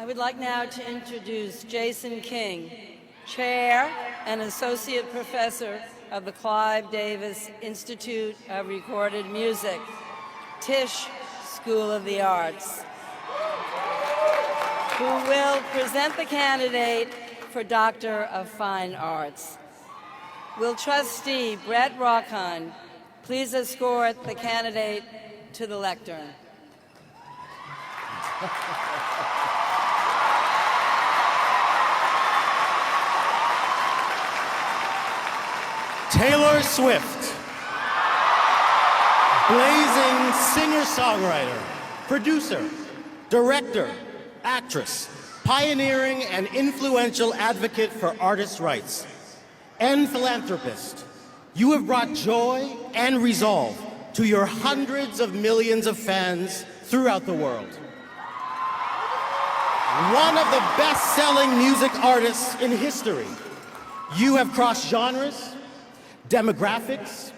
I would like now to introduce Jason King, Chair and Associate Professor of the Clive Davis Institute of Recorded Music, Tisch School of the Arts, who will present the candidate for Doctor of Fine Arts. Will Trustee Brett Rockon please escort the candidate to the lectern? Taylor Swift, blazing singer-songwriter, producer, director, actress, pioneering and influential advocate for artists' rights, and philanthropist. You have brought joy and resolve to your hundreds of millions of fans throughout the world. One of the best-selling music artists in history, you have crossed genres, demographics,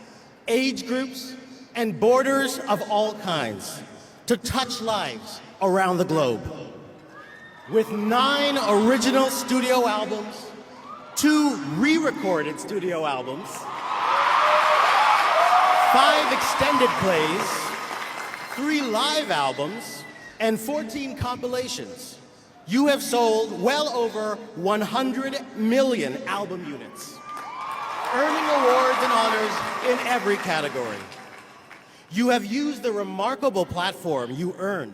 age groups, and borders of all kinds to touch lives around the globe. With 9 original studio albums, 2 re-recorded studio albums, 5 extended plays, 3 live albums, and 14 compilations, you have sold well over 100 million album units, earning awards and honors in every category. You have used the remarkable platform you earned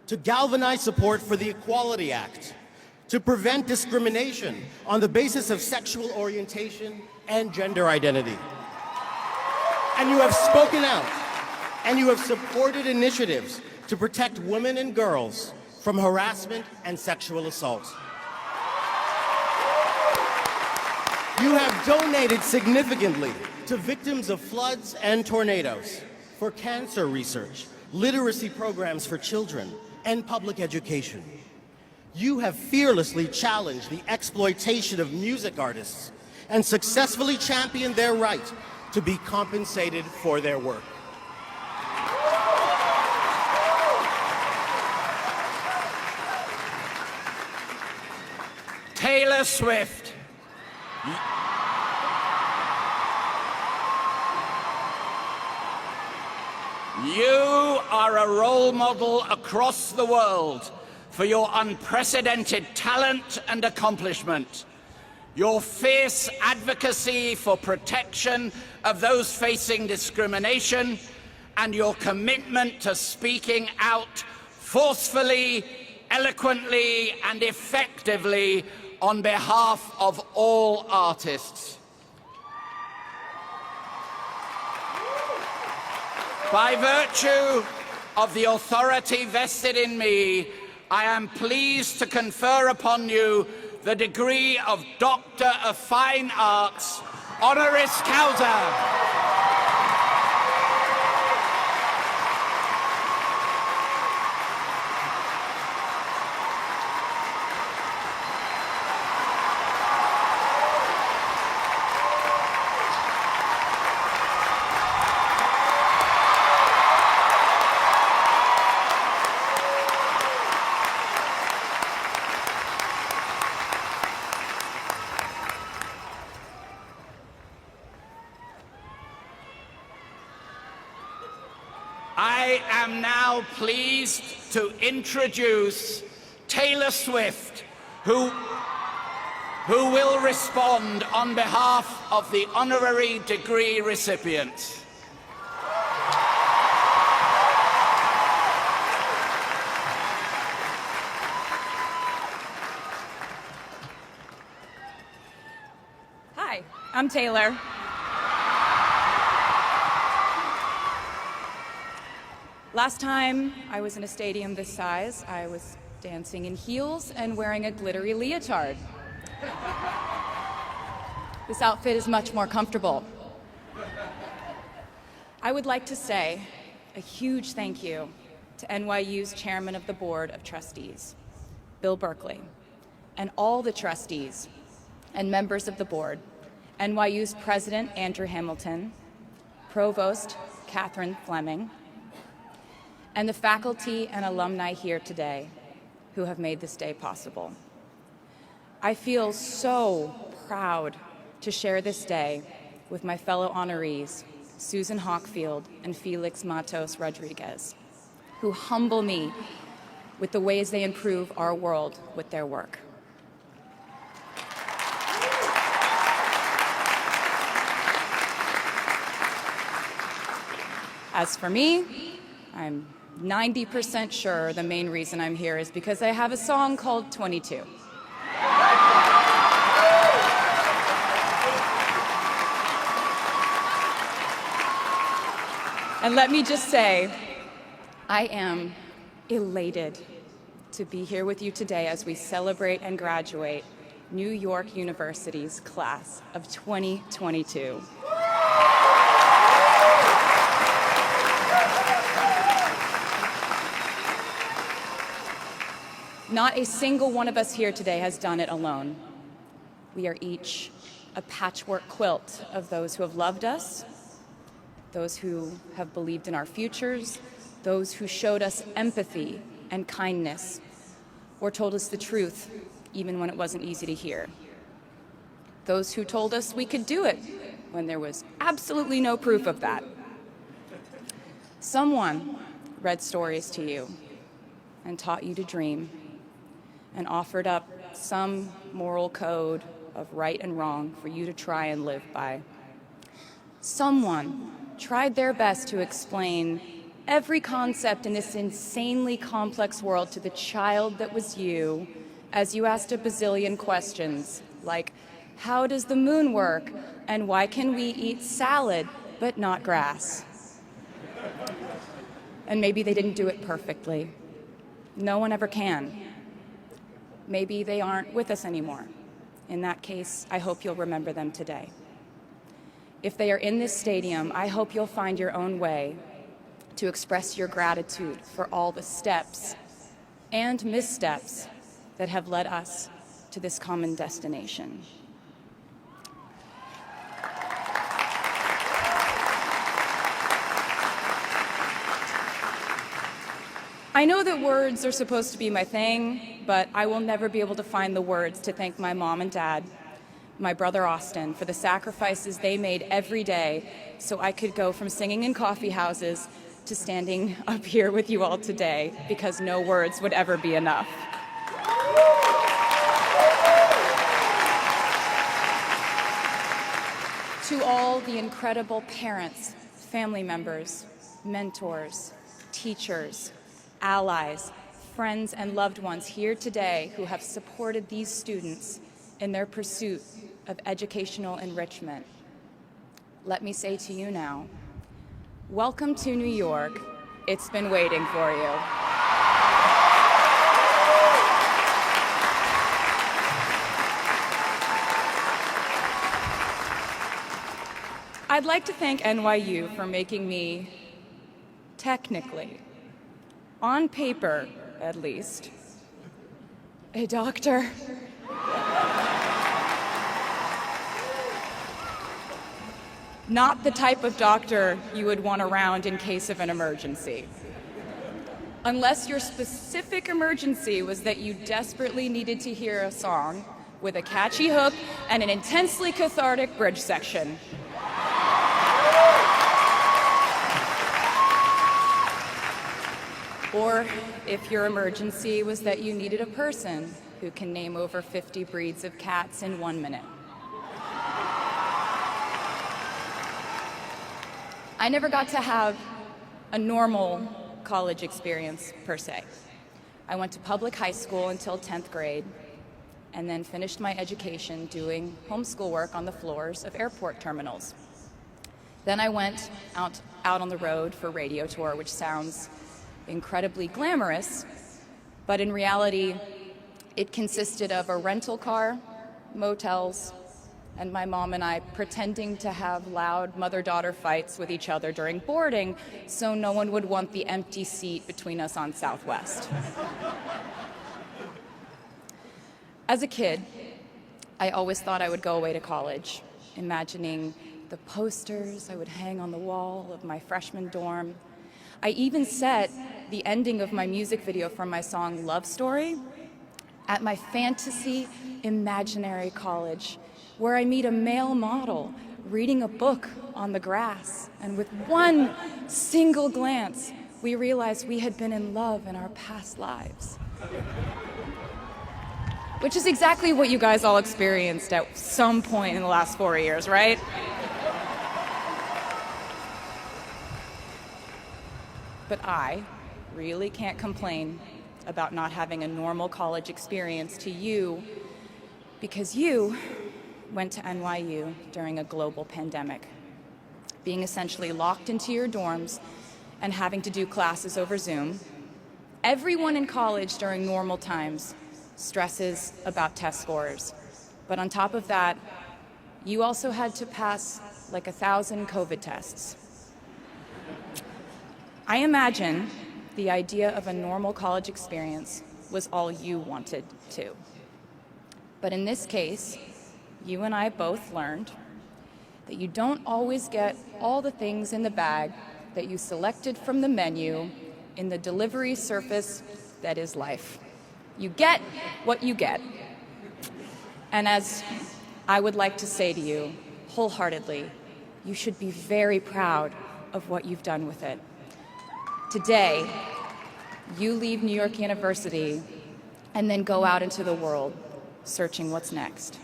to galvanize support for the Equality Act, to prevent discrimination on the basis of sexual orientation and gender identity. And you have spoken out, and you have supported initiatives to protect women and girls from harassment and sexual assault. You have donated significantly to victims of floods and tornadoes, for cancer research, literacy programs for children, and public education. You have fearlessly challenged the exploitation of music artists and successfully championed their right to be compensated for their work. Taylor Swift. You are a role model across the world for your unprecedented talent and accomplishment, your fierce advocacy for protection of those facing discrimination, and your commitment to speaking out forcefully, eloquently, and effectively on behalf of all artists. By virtue of the authority vested in me, I am pleased to confer upon you the degree of Doctor of Fine Arts, honoris causa. I am now pleased to introduce Taylor Swift, who will respond on behalf of the honorary degree recipients. Hi, I'm Taylor. Last time I was in a stadium this size, I was dancing in heels and wearing a glittery leotard. This outfit is much more comfortable. I would like to say a huge thank you to NYU's Chairman of the Board of Trustees, Bill Berkeley, and all the trustees and members of the board, NYU's President Andrew Hamilton, Provost Catherine Fleming, and the faculty and alumni here today, who have made this day possible. I feel so proud to share this day with my fellow honorees, Susan Hockfield and Felix Matos Rodriguez, who humble me with the ways they improve our world with their work. As for me, I'm 90% sure the main reason I'm here is because I have a song called 22. And let me just say, I am elated to be here with you today as we celebrate and graduate New York University's class of 2022. Not a single one of us here today has done it alone. We are each a patchwork quilt of those who have loved us, those who have believed in our futures, those who showed us empathy and kindness, or told us the truth even when it wasn't easy to hear. Those who told us we could do it when there was absolutely no proof of that. Someone read stories to you and taught you to dream and offered up some moral code of right and wrong for you to try and live by. Someone tried their best to explain every concept in this insanely complex world to the child that was you as you asked a bazillion questions like, how does the moon work? And why can we eat salad but not grass? And maybe they didn't do it perfectly. No one ever can. Maybe they aren't with us anymore. In that case, I hope you'll remember them today. If they are in this stadium, I hope you'll find your own way to express your gratitude for all the steps and missteps that have led us to this common destination. I know that words are supposed to be my thing, but I will never be able to find the words to thank my mom and dad, my brother Austin, for the sacrifices they made every day so I could go from singing in coffee houses to standing up here with you all today, because no words would ever be enough. To all the incredible parents, family members, mentors, teachers, allies, friends, and loved ones here today who have supported these students in their pursuit of educational enrichment, let me say to you now, welcome to New York. It's been waiting for you. I'd like to thank NYU for making me, technically, on paper at least, a doctor. Not the type of doctor you would want around in case of an emergency. Unless your specific emergency was that you desperately needed to hear a song with a catchy hook and an intensely cathartic bridge section. Or if your emergency was that you needed a person who can name over 50 breeds of cats in 1 minute. I never got to have a normal college experience, per se. I went to public high school until 10th grade, and then finished my education doing homeschool work on the floors of airport terminals. Then I went out on the road for radio tour, which sounds incredibly glamorous, but in reality, it consisted of a rental car, motels, and my mom and I pretending to have loud mother-daughter fights with each other during boarding so no one would want the empty seat between us on Southwest. As a kid, I always thought I would go away to college, imagining the posters I would hang on the wall of my freshman dorm. I even set the ending of my music video for my song Love Story at my fantasy imaginary college, where I meet a male model reading a book on the grass, and with one single glance, we realized we had been in love in our past lives. Which is exactly what you guys all experienced at some point in the last 4 years, right? But I really can't complain about not having a normal college experience to you, because you went to NYU during a global pandemic, being essentially locked into your dorms and having to do classes over Zoom. Everyone in college during normal times stresses about test scores. But on top of that, you also had to pass like 1,000 COVID tests. I imagine the idea of a normal college experience was all you wanted to. But in this case, you and I both learned that you don't always get all the things in the bag that you selected from the menu in the delivery service that is life. You get what you get. And as I would like to say to you wholeheartedly, you should be very proud of what you've done with it. Today, you leave New York University and then go out into the world searching what's next.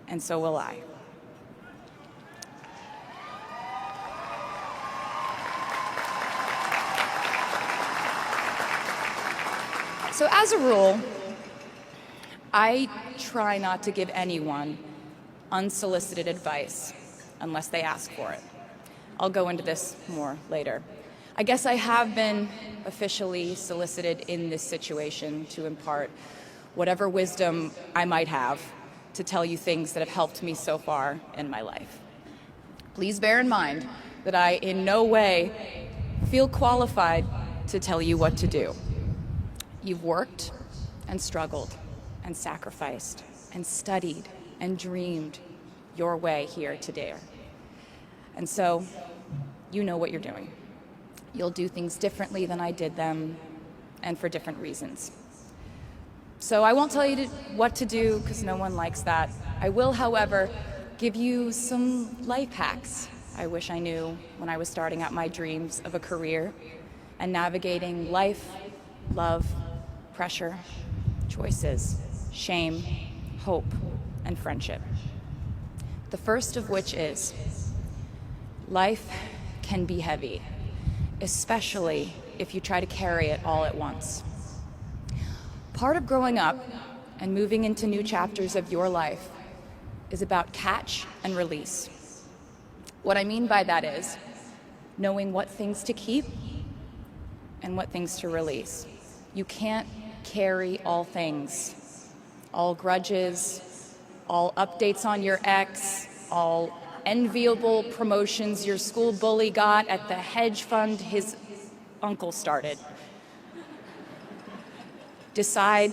And so will I. So as a rule, I try not to give anyone unsolicited advice unless they ask for it. I'll go into this more later. I guess I have been officially solicited in this situation to impart whatever wisdom I might have to tell you things that have helped me so far in my life. Please bear in mind that I in no way feel qualified to tell you what to do. You've worked and struggled and sacrificed and studied and dreamed your way here today. And so you know what you're doing. You'll do things differently than I did them, and for different reasons. So I won't tell you what to do, because no one likes that. I will, however, give you some life hacks I wish I knew when I was starting out my dreams of a career and navigating life, love, pressure, choices, shame, hope, and friendship. The first of which is, life can be heavy, especially if you try to carry it all at once. Part of growing up and moving into new chapters of your life is about catch and release. What I mean by that is knowing what things to keep and what things to release. You can't carry all things, all grudges, all updates on your ex, all enviable promotions your school bully got at the hedge fund his uncle started. Decide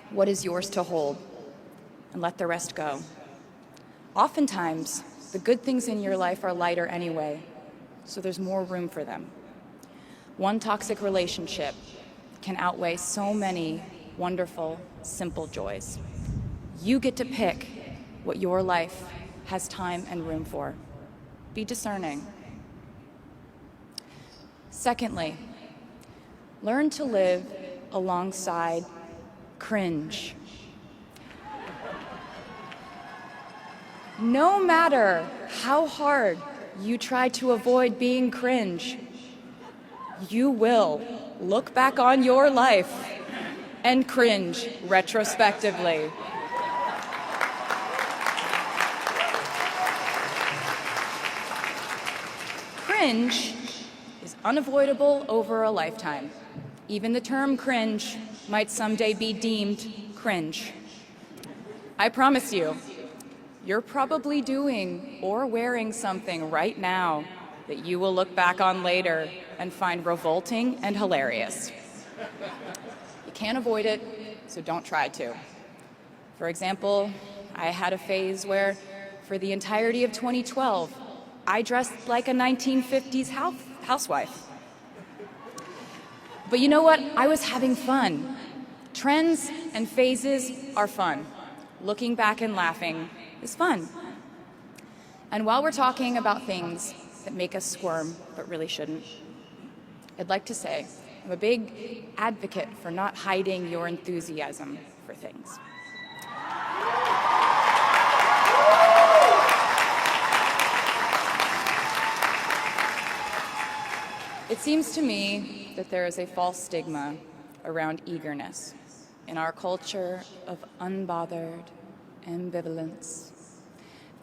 what is yours to hold and let the rest go. Oftentimes, the good things in your life are lighter anyway, so there's more room for them. One toxic relationship can outweigh so many wonderful, simple joys. You get to pick what your life has time and room for. Be discerning. Secondly, learn to live alongside cringe. No matter how hard you try to avoid being cringe, you will look back on your life and cringe retrospectively. Cringe is unavoidable over a lifetime. Even the term cringe might someday be deemed cringe. I promise you, you're probably doing or wearing something right now that you will look back on later and find revolting and hilarious. You can't avoid it, so don't try to. For example, I had a phase where, for the entirety of 2012, I dressed like a 1950s housewife. But you know what? I was having fun. Trends and phases are fun. Looking back and laughing is fun. And while we're talking about things that make us squirm, but really shouldn't, I'd like to say I'm a big advocate for not hiding your enthusiasm for things. It seems to me that there is a false stigma around eagerness in our culture of unbothered ambivalence.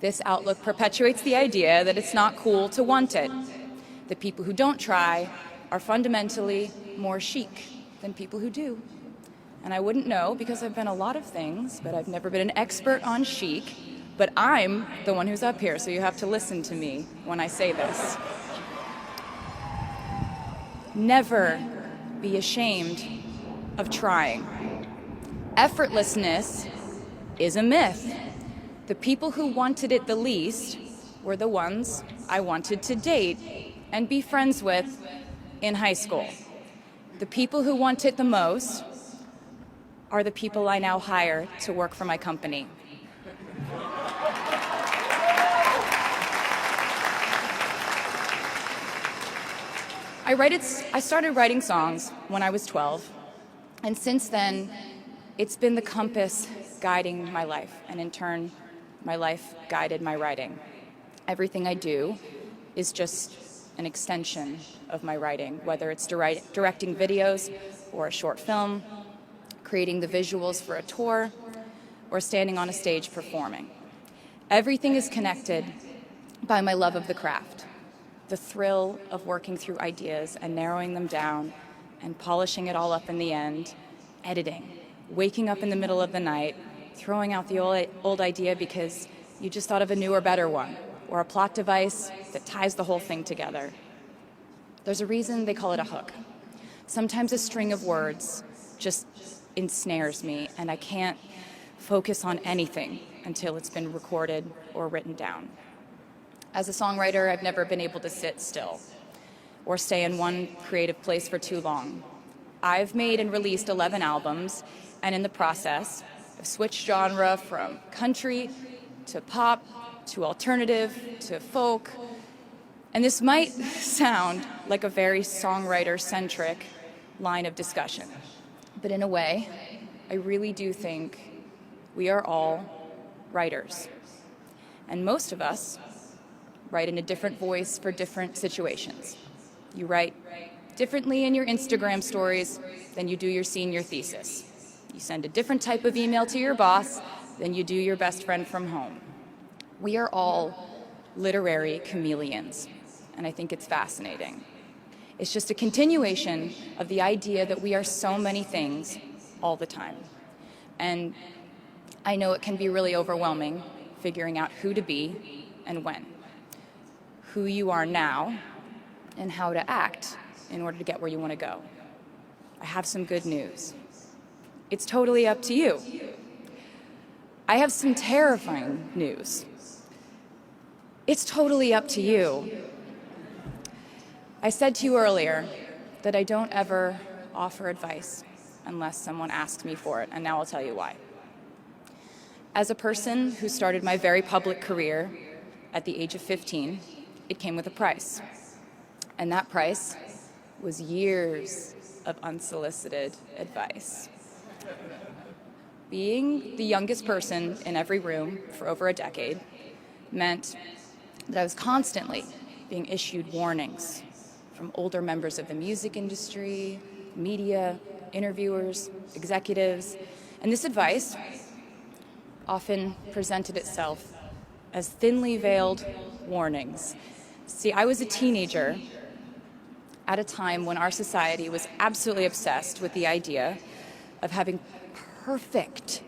This outlook perpetuates the idea that it's not cool to want it, that people who don't try are fundamentally more chic than people who do. And I wouldn't know because I've been a lot of things, but I've never been an expert on chic, but I'm the one who's up here, so you have to listen to me when I say this. Never be ashamed of trying. Effortlessness is a myth. The people who wanted it the least were the ones I wanted to date and be friends with in high school. The people who want it the most are the people I now hire to work for my company. I started writing songs when I was 12, and since then, it's been the compass guiding my life, and in turn, my life guided my writing. Everything I do is just an extension of my writing, whether it's directing videos or a short film, creating the visuals for a tour, or standing on a stage performing. Everything is connected by my love of the craft, the thrill of working through ideas and narrowing them down and polishing it all up in the end, editing, waking up in the middle of the night, throwing out the old idea because you just thought of a newer, better one, or a plot device that ties the whole thing together. There's a reason they call it a hook. Sometimes a string of words just ensnares me, and I can't focus on anything until it's been recorded or written down. As a songwriter, I've never been able to sit still or stay in one creative place for too long. I've made and released 11 albums, and in the process, I've switched genre from country to pop to alternative to folk. And this might sound like a very songwriter-centric line of discussion, but in a way, I really do think we are all writers. And most of us write in a different voice for different situations. You write differently in your Instagram stories than you do your senior thesis. You send a different type of email to your boss than you do your best friend from home. We are all literary chameleons, and I think it's fascinating. It's just a continuation of the idea that we are so many things all the time. And I know it can be really overwhelming figuring out who to be and when, who you are now, and how to act in order to get where you want to go. I have some good news. It's totally up to you. I have some terrifying news. It's totally up to you. I said to you earlier that I don't ever offer advice unless someone asks me for it, and now I'll tell you why. As a person who started my very public career at the age of 15, it came with a price. And that price was years of unsolicited advice. Being the youngest person in every room for over a decade meant that I was constantly being issued warnings from older members of the music industry, media, interviewers, executives, and this advice often presented itself as thinly veiled warnings. See, I was a teenager at a time when our society was absolutely obsessed with the idea of having perfect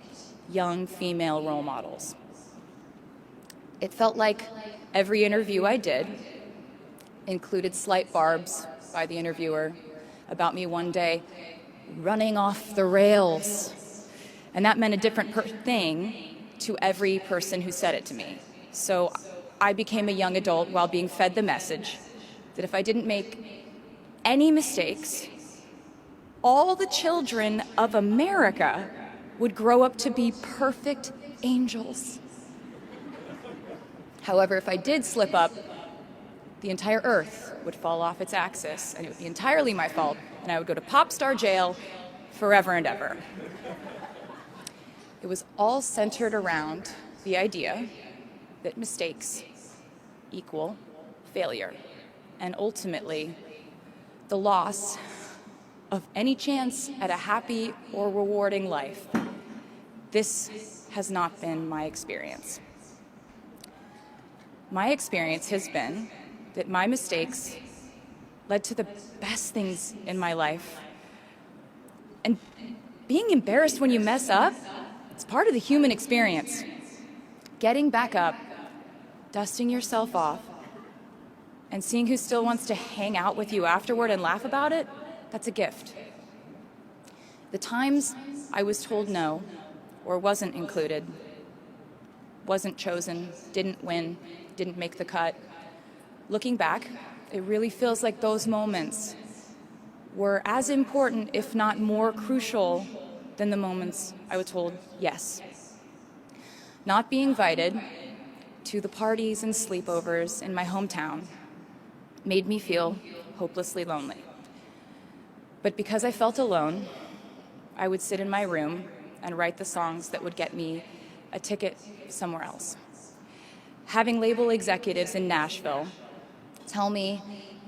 young female role models. It felt like every interview I did included slight barbs by the interviewer about me one day running off the rails. And that meant a different thing to every person who said it to me. So I became a young adult while being fed the message that if I didn't make any mistakes, all the children of America would grow up to be perfect angels. However, if I did slip up, the entire earth would fall off its axis, and it would be entirely my fault, and I would go to pop star jail forever and ever. It was all centered around the idea that mistakes equal failure, and ultimately the loss of any chance at a happy or rewarding life. This has not been my experience. My experience has been that my mistakes led to the best things in my life. And being embarrassed when you mess up, it's part of the human experience. Getting back up, dusting yourself off, and seeing who still wants to hang out with you afterward and laugh about it, that's a gift. The times I was told no, or wasn't included, wasn't chosen, didn't win, didn't make the cut, looking back, it really feels like those moments were as important, if not more crucial, than the moments I was told yes. Not being invited to the parties and sleepovers in my hometown made me feel hopelessly lonely. But because I felt alone, I would sit in my room and write the songs that would get me a ticket somewhere else. Having label executives in Nashville tell me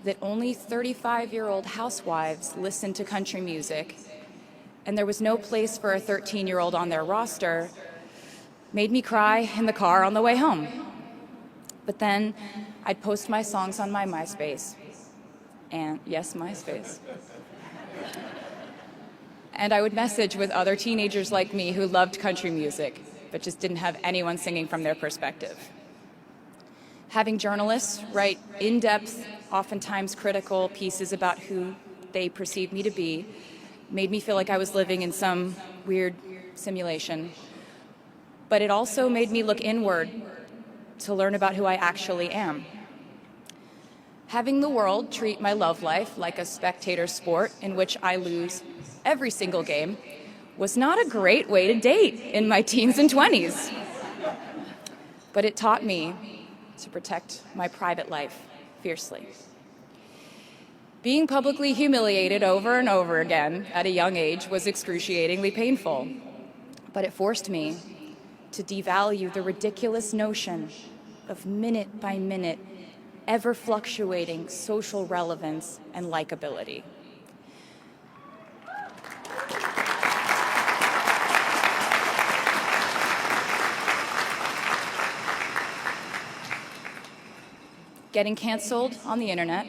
that only 35-year-old housewives listen to country music, and there was no place for a 13-year-old on their roster, made me cry in the car on the way home. But then I'd post my songs on my MySpace. And yes, MySpace. And I would message with other teenagers like me who loved country music, but just didn't have anyone singing from their perspective. Having journalists write in-depth, oftentimes critical pieces about who they perceived me to be made me feel like I was living in some weird simulation. But it also made me look inward to learn about who I actually am. Having the world treat my love life like a spectator sport in which I lose every single game was not a great way to date in my teens and 20s. But it taught me to protect my private life fiercely. Being publicly humiliated over and over again at a young age was excruciatingly painful, but it forced me to devalue the ridiculous notion of minute-by-minute, ever-fluctuating social relevance and likability. Getting canceled on the internet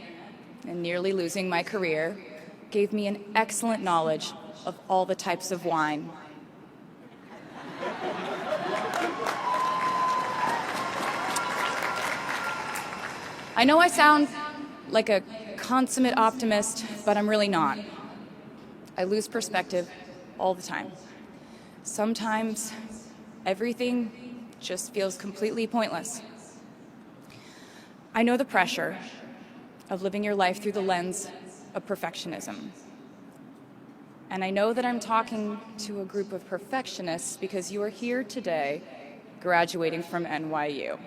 and nearly losing my career gave me an excellent knowledge of all the types of wine. I know I sound like a consummate optimist, but I'm really not. I lose perspective all the time. Sometimes everything just feels completely pointless. I know the pressure of living your life through the lens of perfectionism. And I know that I'm talking to a group of perfectionists because you are here today graduating from NYU.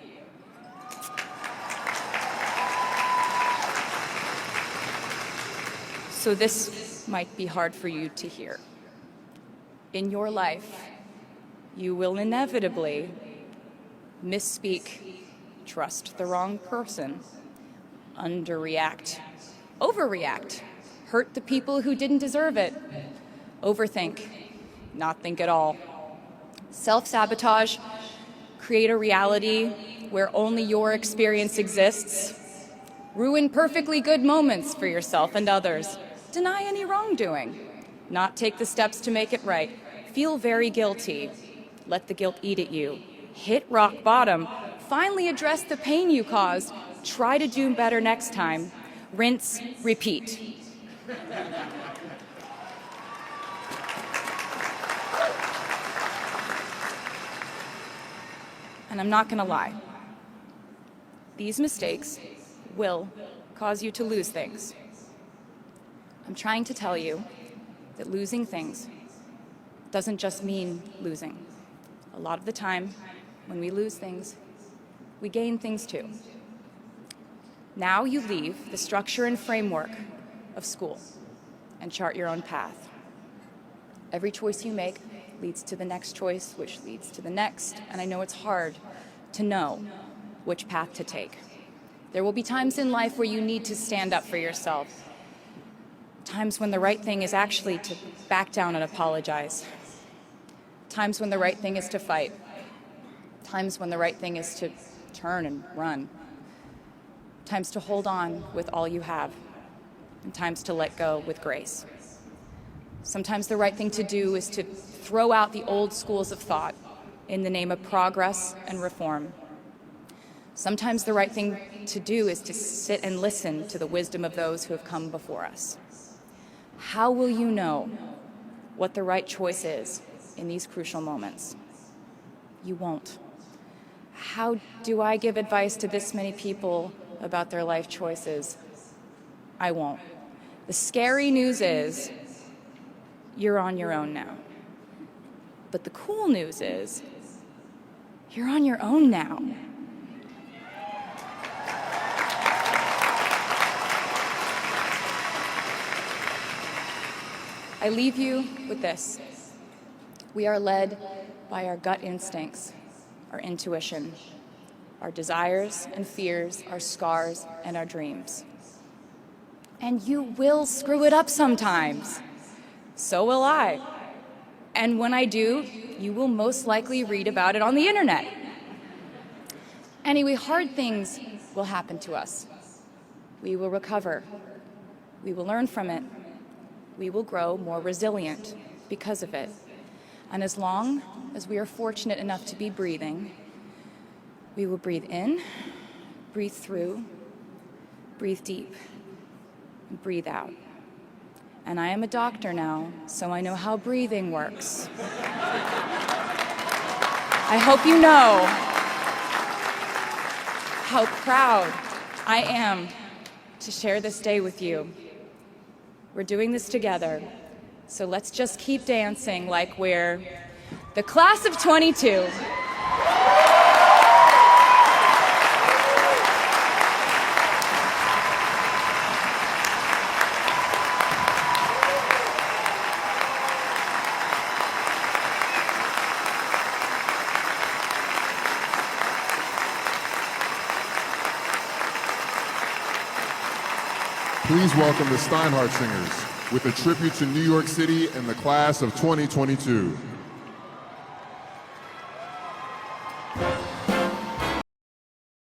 So this might be hard for you to hear. In your life, you will inevitably misspeak, trust the wrong person, underreact, overreact, hurt the people who didn't deserve it, overthink, not think at all, self-sabotage, create a reality where only your experience exists, ruin perfectly good moments for yourself and others, deny any wrongdoing, not take the steps to make it right, feel very guilty, let the guilt eat at you, hit rock bottom, finally address the pain you caused, try to do better next time, rinse, repeat. And I'm not going to lie. These mistakes will cause you to lose things. I'm trying to tell you that losing things doesn't just mean losing. A lot of the time, when we lose things, we gain things too. Now you leave the structure and framework of school and chart your own path. Every choice you make leads to the next choice, which leads to the next, and I know it's hard to know which path to take. There will be times in life where you need to stand up for yourself. Times when the right thing is actually to back down and apologize. Times when the right thing is to fight. Times when the right thing is to turn and run. Times to hold on with all you have. And times to let go with grace. Sometimes the right thing to do is to throw out the old schools of thought in the name of progress and reform. Sometimes the right thing to do is to sit and listen to the wisdom of those who have come before us. How will you know what the right choice is in these crucial moments? You won't. How do I give advice to this many people about their life choices? I won't. The scary news is you're on your own now. But the cool news is you're on your own now. I leave you with this. We are led by our gut instincts, our intuition, our desires and fears, our scars and our dreams. And you will screw it up sometimes. So will I. And when I do, you will most likely read about it on the internet. Anyway, hard things will happen to us. We will recover. We will learn from it. We will grow more resilient because of it. And as long as we are fortunate enough to be breathing, we will breathe in, breathe through, breathe deep, and breathe out. And I am a doctor now, so I know how breathing works. I hope you know how proud I am to share this day with you. We're doing this together, so let's just keep dancing like we're the class of 22. Please welcome the Steinhardt Singers with a tribute to New York City and the class of 2022.